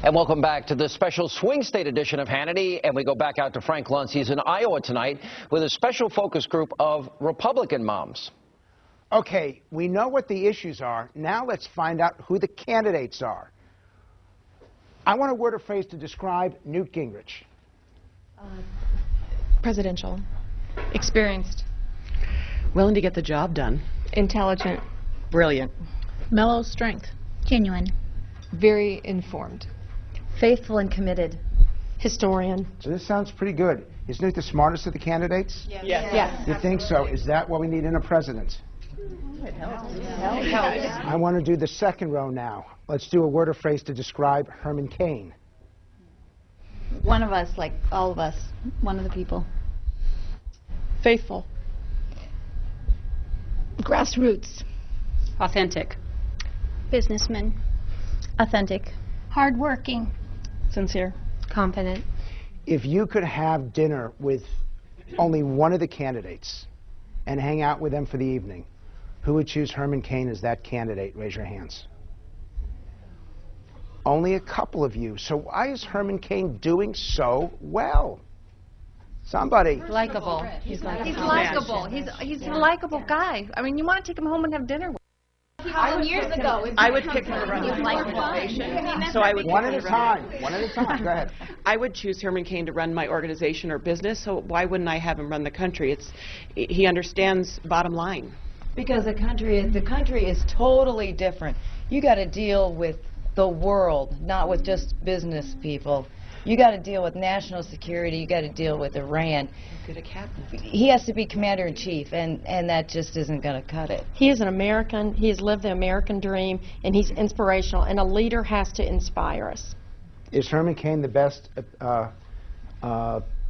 And welcome back to the special swing state edition of Hannity. And we go back out to Frank Luntz. He's in Iowa tonight with a special focus group of Republican moms. Okay, we know what the issues are. Now let's find out who the candidates are. I want a word or phrase to describe Newt Gingrich. Presidential. Experienced. Willing to get the job done. Intelligent. Brilliant. Mellow strength. Genuine. Very informed. Faithful and committed. Historian. So this sounds pretty good. Is Newt the smartest of the candidates? Yes. Yes. You think so? Is that what we need in a president? It helps. I want to do the second row now. Let's do a word or phrase to describe Herman Cain. One of us, like all of us. One of the people. Faithful. Grassroots. Authentic. Businessman. Authentic. Hardworking. Sincere. Confident. If you could have dinner with only one of the candidates and hang out with them for the evening, who would choose Herman Cain as that candidate? Raise your hands. Only a couple of you. So why is Herman Cain doing so well? Somebody. Likable. He's likable. He's a likable guy. I mean, you want to take him home and have dinner with him. Years ago. I would pick him to run my organization. So I would One at a time. One at a time. Go ahead. I would choose Herman Cain to run my organization or business. So why wouldn't I have him run the country? He understands bottom line. Because the country is totally different. You got to deal with the world, not with just business people. You got to deal with national security. You got to deal with Iran. Good a cabinet. He has to be commander-in-chief, and that just isn't going to cut it. He is an American. He has lived the American dream, and he's inspirational. And a leader has to inspire us. Is Herman Cain the best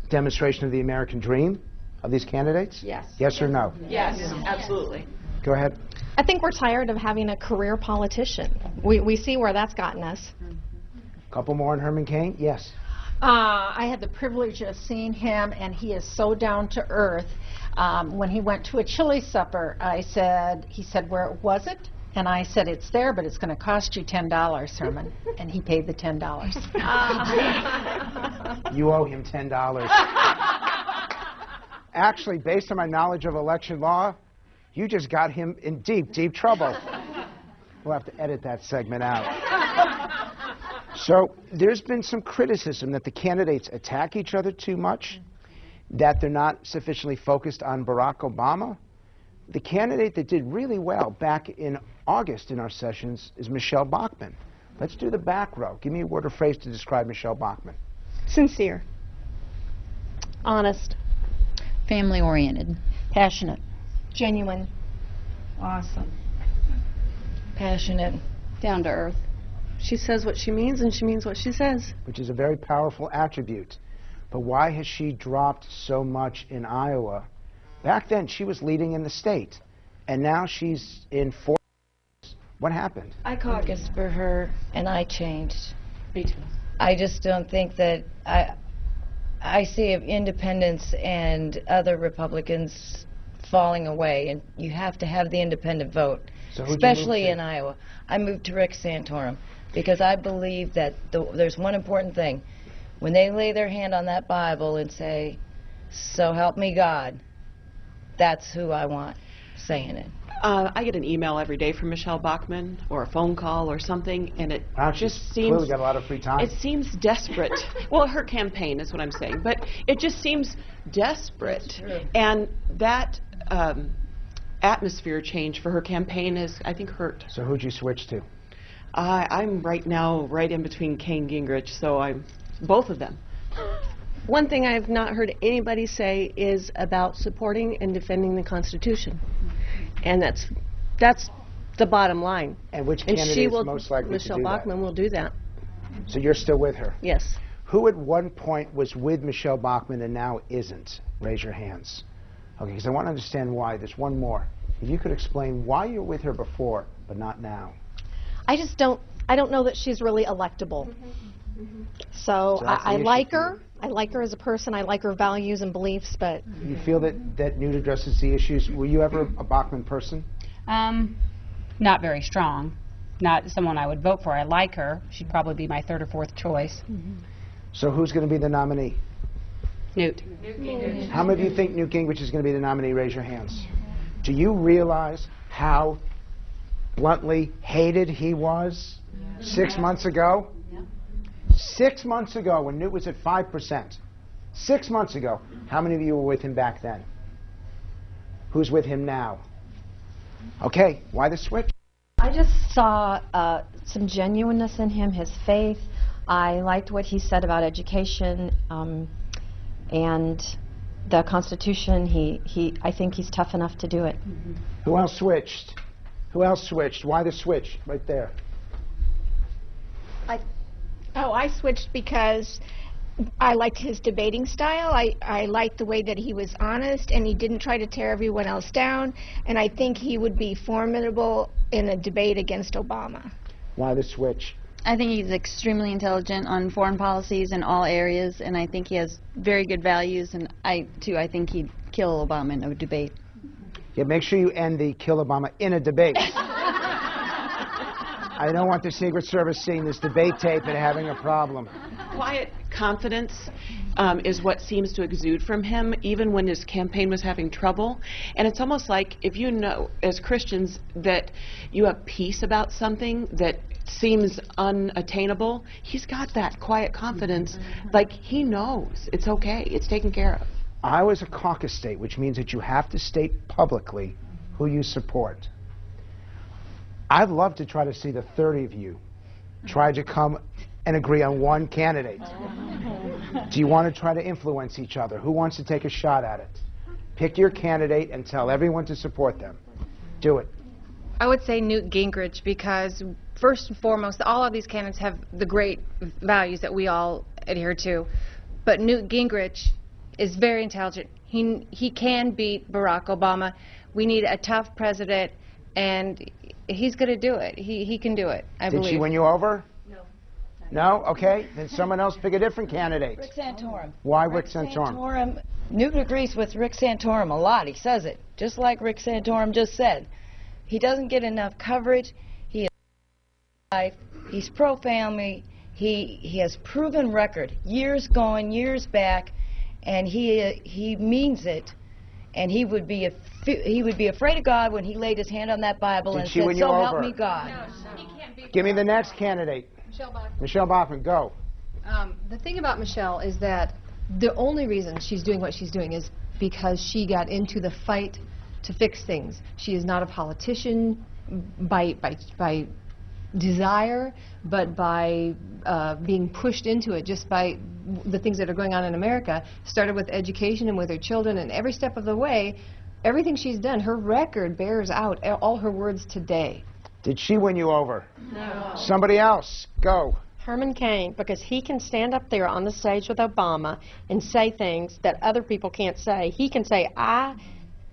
demonstration of the American dream of these candidates? Yes. Yes or no? Yes, absolutely. Go ahead. I think we're tired of having a career politician. We see where that's gotten us. A couple more on Herman Cain? Yes. I had the privilege of seeing him, and he is so down to earth. When he went to a chili supper, he said, where was it? And I said, it's there, but it's going to cost you $10, Herman. And he paid the $10. You owe him $10. Actually, based on my knowledge of election law, you just got him in deep, deep trouble. We'll have to edit that segment out. So there's been some criticism that the candidates attack each other too much, that they're not sufficiently focused on Barack Obama. The candidate that did really well back in August in our sessions is Michelle Bachmann. Let's do the back row. Give me a word or phrase to describe Michelle Bachmann. Sincere. Honest. Family-oriented. Passionate. Genuine. Awesome. Passionate. Down to earth. She says what she means, and she means what she says. Which is a very powerful attribute. But why has she dropped so much in Iowa? Back then, she was leading in the state, and now she's in 4. What happened? I caucused for her, and I changed. Me too. I just don't think that I see independents and other Republicans falling away, and you have to have the independent vote, So who'd you especially move to? in Iowa. I moved to Rick Santorum because I believe that there's one important thing. When they lay their hand on that Bible and say, "So help me God," that's who I want saying it. I get an email every day from Michelle Bachmann, or a phone call or something, and it just seems... Clearly got a lot of free time. It seems desperate. Well, her campaign is what I'm saying, but it just seems desperate. And that atmosphere change for her campaign is, I think, hurt. So who'd you switch to? I'm right now right in between Cain Gingrich, so I'm both of them. One thing I have not heard anybody say is about supporting and defending the Constitution. And that's the bottom line. And which And candidate she is will, most likely Michelle to do Bachmann will do that. that? So you're still with her? Yes. Who at one point was with Michelle Bachmann and now isn't? Raise your hands. Okay, because I want to understand why. There's one more. If you could explain why you're with her before, but not now. I don't know that she's really electable. So that's the I issue like for you. her. I like her as a person. I like her values and beliefs, but... You feel that Newt addresses the issues. Were you ever a Bachmann person? Not very strong. not someone I would vote for. I like her. She'd probably be my third or fourth choice. So who's going to be the nominee? Newt. How many of you think Newt Gingrich is going to be the nominee? Raise your hands. Do you realize how bluntly hated he was 6 months ago? 6 months ago, when Newt was at 5%. 6 months ago. How many of you were with him back then? Who's with him now? Okay, why the switch? I just saw some genuineness in him, his faith. I liked what he said about education and the Constitution. I think he's tough enough to do it. Who else switched? Who else switched? Why the switch? Right there. I switched because I liked his debating style. I liked the way that he was honest and he didn't try to tear everyone else down. And I think he would be formidable in a debate against Obama. Why the switch? I think he's extremely intelligent on foreign policies in all areas, and I think he has very good values, and I think he'd kill Obama in a debate. Yeah, make sure you end the kill Obama in a debate. I don't want the Secret Service seeing this debate tape and having a problem. Quiet confidence is what seems to exude from him, even when his campaign was having trouble. And it's almost like if you know, as Christians, that you have peace about something that seems unattainable, he's got that quiet confidence. Like he knows it's okay, it's taken care of. Iowa's a caucus state, which means that you have to state publicly who you support. I'd love to try to see the 30 of you try to come and agree on one candidate. Do you want to try to influence each other? Who wants to take a shot at it? Pick your candidate and tell everyone to support them. Do it. I would say Newt Gingrich because, first and foremost, all of these candidates have the great values that we all adhere to. But Newt Gingrich is very intelligent. He can beat Barack Obama. We need a tough president, and he's going to do it. He can do it, I believe. Did she win you over? No. No? Okay. Then someone else pick a different candidate. Rick Santorum. Why Rick Santorum? Newt agrees with Rick Santorum a lot. He says it, just like Rick Santorum just said. He doesn't get enough coverage. He is life. He's pro-family. He has proven record, years going, years back, and he means it. And he would be afraid of God when he laid his hand on that Bible and said, "So help me God." No, he can't be. Give me the next candidate. Michelle Bachmann, go. The thing about Michelle is that the only reason she's doing what she's doing is because she got into the fight to fix things. She is not a politician by desire, but by being pushed into it just by the things that are going on in America. Started with education and with her children, and every step of the way, everything she's done, her record bears out all her words today. Did she win you over? No. Somebody else, go. Herman Cain, because he can stand up there on the stage with Obama and say things that other people can't say. He can say, I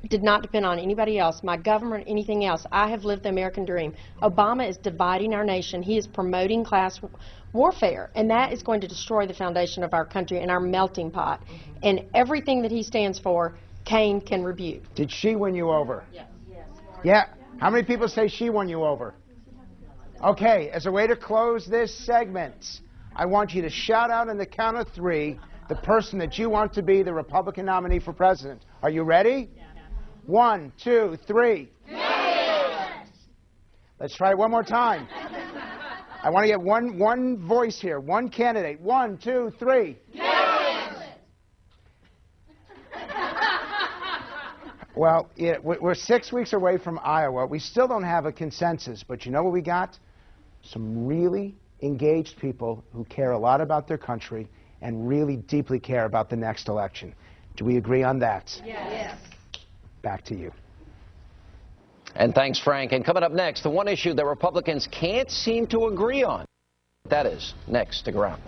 did not depend on anybody else, my government, anything else. I have lived the American dream. Obama is dividing our nation. He is promoting class warfare, and that is going to destroy the foundation of our country and our melting pot. And everything that he stands for, Cain can rebuke. Did she win you over? Yes. Yeah. How many people say she won you over? Okay, as a way to close this segment, I want you to shout out on the count of 3 the person that you want to be the Republican nominee for president. Are you ready? 1, 2, 3. Yes. Let's try it one more time. I want to get one voice here, one candidate. 1, 2, 3. Yes. Well, we're 6 weeks away from Iowa. We still don't have a consensus, but you know what we got? Some really engaged people who care a lot about their country and really deeply care about the next election. Do we agree on that? Yes. Back to you. And thanks, Frank. And coming up next, the one issue that Republicans can't seem to agree on. That is next. Stick around.